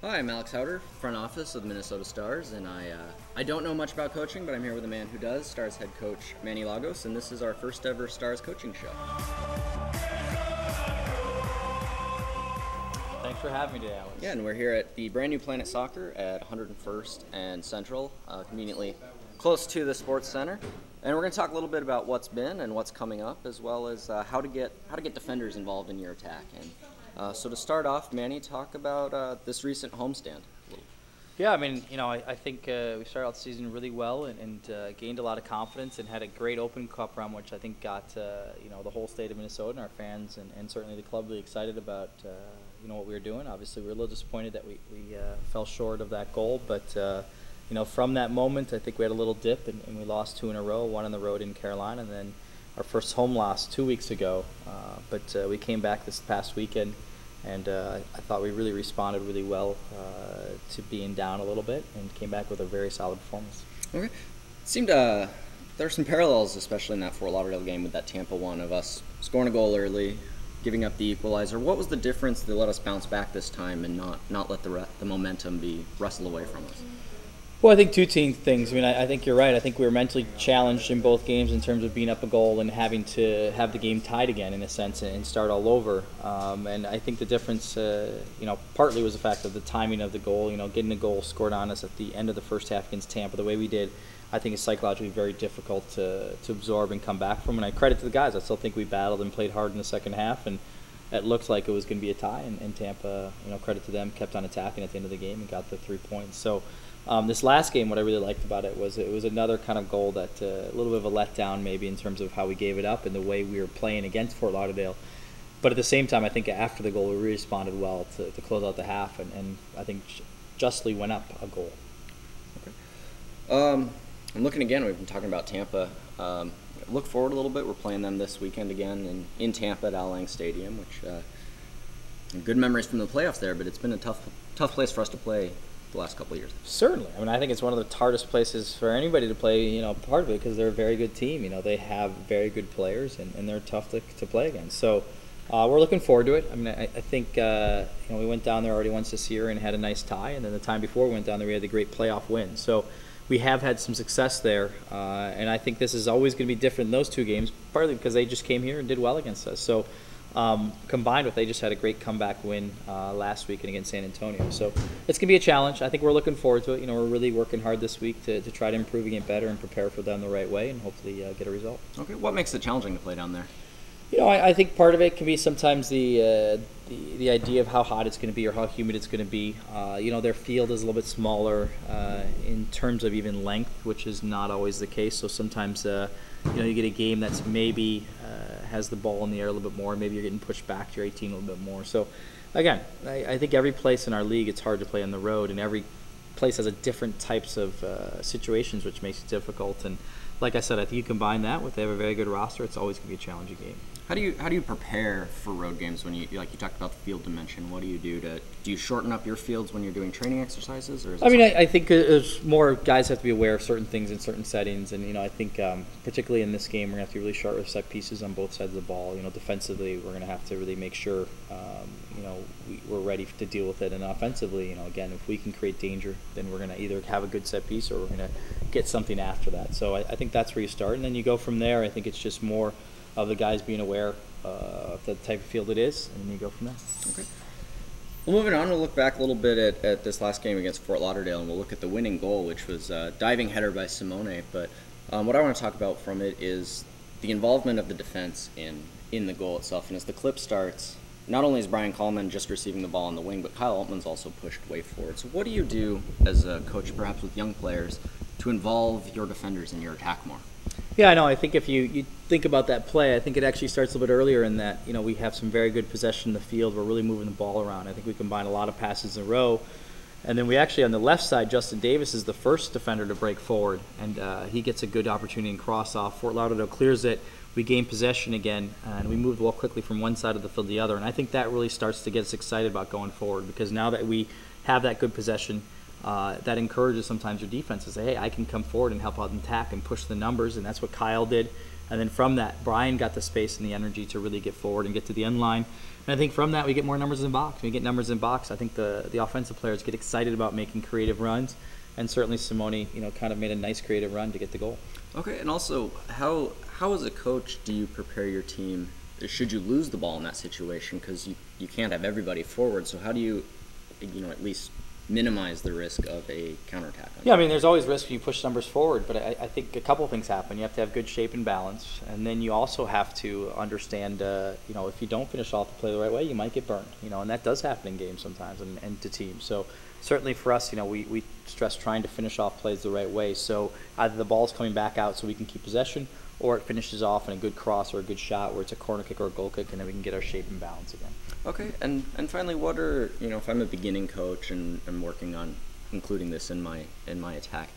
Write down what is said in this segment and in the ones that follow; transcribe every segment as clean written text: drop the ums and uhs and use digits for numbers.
Hi, I'm Alex Howder, front office of the Minnesota Stars, and I don't know much about coaching, but I'm here with a man who does, Stars head coach Manny Lagos, and this is our first ever Stars coaching show. Thanks for having me today, Alex. Yeah, and we're here at the brand new Planet Soccer at 101st and Central, conveniently close to the Sports Center. And we're going to talk a little bit about what's been and what's coming up, as well as how to get defenders involved in your attack. And so to start off, Manny, talk about this recent homestand. Yeah, I mean, I think we started out the season really well and gained a lot of confidence and had a great Open Cup run, which I think got the whole state of Minnesota and our fans and certainly the club really excited about what we were doing. Obviously, we were a little disappointed that we fell short of that goal, but from that moment, I think we had a little dip and we lost 2 in a row, one on the road in Carolina, and then our first home loss 2 weeks ago. But we came back this past weekend. And I thought we really responded really well to being down a little bit and came back with a very solid performance. Okay. It seemed there are some parallels, especially in that Fort Lauderdale game with that Tampa one, of us scoring a goal early, giving up the equalizer. What was the difference that let us bounce back this time and not let the momentum be wrestled away from us? Well, I think two team things. I mean, I think you're right. I think we were mentally challenged in both games in terms of being up a goal and having to have the game tied again, in a sense, and start all over. And I think the difference, partly was the fact of the timing of the goal. Getting a goal scored on us at the end of the first half against Tampa, the way we did, I think is psychologically very difficult to absorb and come back from. And I credit to the guys. I still think we battled and played hard in the second half, and it looked like it was going to be a tie. And Tampa, credit to them, kept on attacking at the end of the game and got the 3 points. So. This last game, what I really liked about it was another kind of goal that a little bit of a letdown maybe in terms of how we gave it up and the way we were playing against Fort Lauderdale. But at the same time, I think after the goal, we responded well to close out the half and I think justly went up a goal. Okay. I'm looking again. We've been talking about Tampa. Look forward a little bit. We're playing them this weekend again in Tampa at Al Lang Stadium, which good memories from the playoffs there, but it's been a tough place for us to play the last couple of years. Certainly. I mean, I think it's one of the hardest places for anybody to play, part of it, because they're a very good team. They have very good players, and they're tough to play against. So we're looking forward to it. I mean, I think, we went down there already once this year and had a nice tie, and then the time before we went down there, we had the great playoff win. So we have had some success there, and I think this is always going to be different in those two games, partly because they just came here and did well against us. So combined with they just had a great comeback win last weekend against San Antonio. So it's going to be a challenge. I think we're looking forward to it. We're really working hard this week to try to improve and get better and prepare for them the right way and hopefully get a result. Okay. What makes it challenging to play down there? I think part of it can be sometimes the idea of how hot it's going to be or how humid it's going to be. Their field is a little bit smaller in terms of even length, which is not always the case. So sometimes you get a game that's maybe has the ball in the air a little bit more. Maybe you're getting pushed back to your 18 a little bit more. So again, I think every place in our league it's hard to play on the road, and every place has a different types of situations, which makes it difficult. And like I said, I think you combine that with they have a very good roster. It's always going to be a challenging game. How do you prepare for road games when you talked about the field dimension? What do do you shorten up your fields when you're doing training exercises, or is it I think it's more guys have to be aware of certain things in certain settings, and I think particularly in this game we're gonna have to be really sharp with set pieces on both sides of the ball. Defensively we're gonna have to really make sure we're ready to deal with it, and offensively, again, if we can create danger, then we're gonna either have a good set piece or we're gonna get something after that. So I think that's where you start, and then you go from there. I think it's just more of the guys being aware of the type of field it is, and then you go from there. Okay. Well, moving on, we'll look back a little bit at this last game against Fort Lauderdale, and we'll look at the winning goal, which was a diving header by Simone. But what I want to talk about from it is the involvement of the defense in the goal itself. And as the clip starts, not only is Brian Kallman just receiving the ball on the wing, but Kyle Altman's also pushed way forward. So what do you do as a coach, perhaps with young players, to involve your defenders in your attack more? Yeah, I know. I think if you think about that play, I think it actually starts a little bit earlier in that, we have some very good possession in the field. We're really moving the ball around. I think we combine a lot of passes in a row. And then we actually, on the left side, Justin Davis is the first defender to break forward, and he gets a good opportunity and cross off. Fort Lauderdale clears it. We gain possession again, and we move the ball quickly from one side of the field to the other. And I think that really starts to get us excited about going forward, because now that we have that good possession, that encourages sometimes your defense to say, hey, I can come forward and help out and attack and push the numbers, and that's what Kyle did. And then from that, Brian got the space and the energy to really get forward and get to the end line. And I think from that, we get more numbers in box. When we get numbers in box, I think the offensive players get excited about making creative runs. And certainly Simone, kind of made a nice creative run to get the goal. Okay, and also, how as a coach do you prepare your team should you lose the ball in that situation? Because you can't have everybody forward. So how do you, at least minimize the risk of a counterattack? Yeah, I mean, there's always risk when you push numbers forward, but I think a couple things happen. You have to have good shape and balance, and then you also have to understand, if you don't finish off the play the right way, you might get burned, and that does happen in games sometimes and to teams. So certainly for us, we stress trying to finish off plays the right way. So either the ball's coming back out so we can keep possession, or it finishes off in a good cross or a good shot where it's a corner kick or a goal kick, and then we can get our shape and balance again. Okay, and finally, what are, if I'm a beginning coach and I'm working on including this in my attack,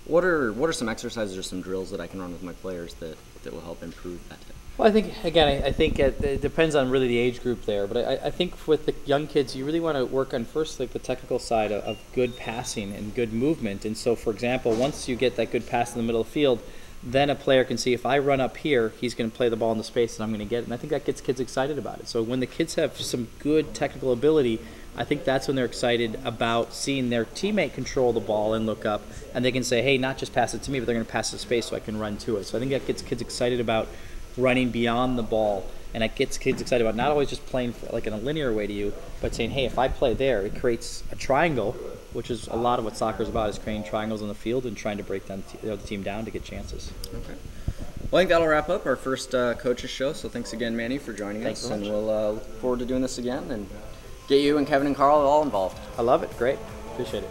what are some exercises or some drills that I can run with my players that will help improve that? Well, I think, again, it depends on really the age group there, but I think with the young kids, you really want to work on first like the technical side of good passing and good movement. And so, for example, once you get that good pass in the middle of the field, then a player can see if I run up here, he's going to play the ball in the space and I'm going to get it. And I think that gets kids excited about it. So when the kids have some good technical ability, I think that's when they're excited about seeing their teammate control the ball and look up, and they can say, hey, not just pass it to me, but they're going to pass it to space so I can run to it. So I think that gets kids excited about running beyond the ball, and it gets kids excited about not always just playing like in a linear way to you, but saying, hey, if I play there, it creates a triangle, which is a lot of what soccer is about, is creating triangles on the field and trying to break down the other team down to get chances. Okay. Well, I think that'll wrap up our first coaches show. So thanks again, Manny, for joining us. Thanks very much. And we'll look forward to doing this again and get you and Kevin and Carl all involved. I love it. Great. Appreciate it.